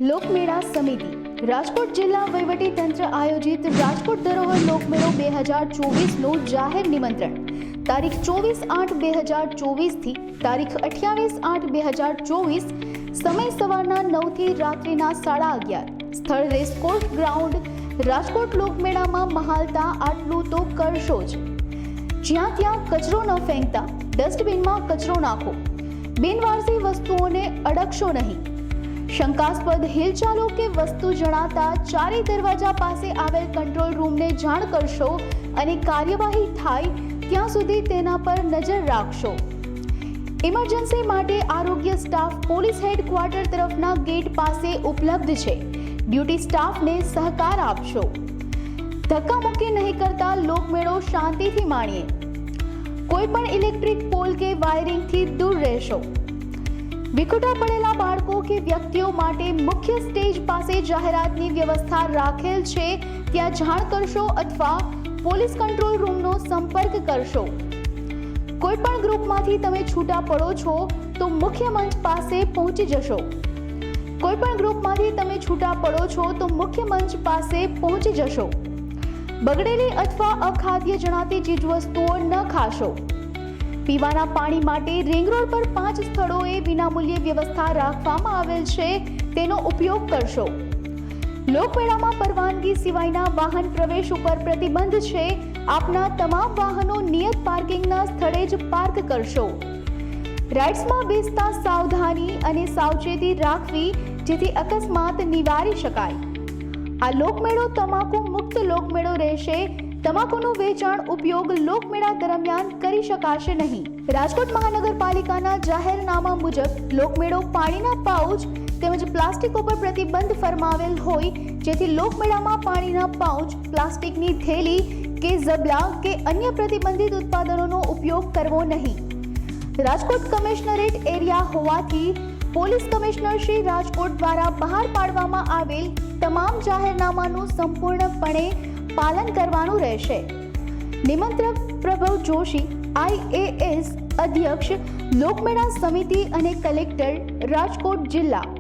લોકમેળા સમિતિ રાજકોટ જિલ્લા વહીવટી તંત્ર આયોજિત રાજકોટ ધરોહર લોકમેળો 2024નું જાહેર નિમંત્રણ તારીખ 24/8/2024 થી તારીખ 28/8/2024 સમય સવારના 9 થી રાત્રિના 11:30 સ્થળ રેસકોર્સ ગ્રાઉન્ડ રાજકોટ લોકમેળામાં મહાલતા આટલું તો કરશો જ જ્યાં ત્યાં કચરો ન ફેંકતા ડસ્ટબિનમાં કચરો નાખો બિનવારસી વસ્તુઓને અડકશો નહીં શંકાસ્પદ હિલચાલો કે વસ્તુ જણાતા ચારે દરવાજા પાસે આવેલ કંટ્રોલ રૂમને જાણ કરશો અને કાર્યવાહી થાય ત્યાં સુધી તેના પર નજર રાખશો ઇમરજન્સી માટે આરોગ્ય સ્ટાફ પોલીસ હેડક્વાર્ટર તરફના ગેટ પાસે ઉપલબ્ધ છે ડ્યુટી સ્ટાફને સહકાર આપશો ધક્કામુક્કી નહીં કરતા લોકમેળો શાંતિથી માણીએ કોઈ પણ ઇલેક્ટ્રિક પોલ કે વાયરિંગથી દૂર રહેશો વિખૂટા પડેલા બાળકો કે વ્યક્તિઓ માટે મુખ્ય સ્ટેજ પાસે જાહેરાતની વ્યવસ્થા રાખેલ છે ત્યાં જાણ કરશો અથવા પોલીસ કંટ્રોલ રૂમનો સંપર્ક કરશો કોઈ પણ ગ્રુપમાંથી તમે છૂટા પડો છો તો મુખ્ય મંચ પાસે પહોંચી જશો કોઈ પણ ગ્રુપમાંથી તમે છૂટા પડો છો તો મુખ્ય મંચ પાસે પહોંચી જશો બગડેલી અથવા અખાદ્ય જણાતી ચીજવસ્તુઓ ન ખાશો પીવાના પાણી માટે રિંગ રોડ પર 5 સ્થળોએ વિનામૂલ્યે વ્યવસ્થા રાખવામાં આવેલ છે તેનો ઉપયોગ કરશો લોકમેળામાં પરવાનગી સિવાયના વાહન પ્રવેશ ઉપર પ્રતિબંધ છે આપના તમામ વાહનો નિયત પાર્કિંગના સ્થળે જ પાર્ક કરશો રાઇડ્સમાં બેસતા સાવધાની અને સાવચેતી રાખવી જેથી અકસ્માત નિવારી શકાય આ લોકમેળો તમાકુ મુક્ત લોકમેળો રહેશે તમાકુનું વેચાણ ઉપયોગ લોકમેળા દરમિયાન કરી શકાશે નહીં રાજકોટ મહાનગરપાલિકાના જાહેરનામા મુજબ લોકમેળો પાણીના પાઉચ તેમજ પ્લાસ્ટિક ઉપર પ્રતિબંધ ફરમાવેલ હોય જેથી લોકમેળામાં પાણીના પાઉચ પ્લાસ્ટિકની થેલી કે ઝબલા કે અન્ય પ્રતિબંધિત ઉત્પાદનોનો ઉપયોગ કરવો નહીં રાજકોટ કમિશનરેટ એરિયા હોવાથી પોલીસ કમિશનર શ્રી રાજકોટ દ્વારા બહાર પાડવામાં આવેલ તમામ જાહેરનામાનું સંપૂર્ણપણે પાલન કરવાનું રહેશે નિમંત્રક પ્રભવ જોશી IAS અધ્યક્ષ લોકમેળા સમિતિ અને કલેક્ટર રાજકોટ જિલ્લા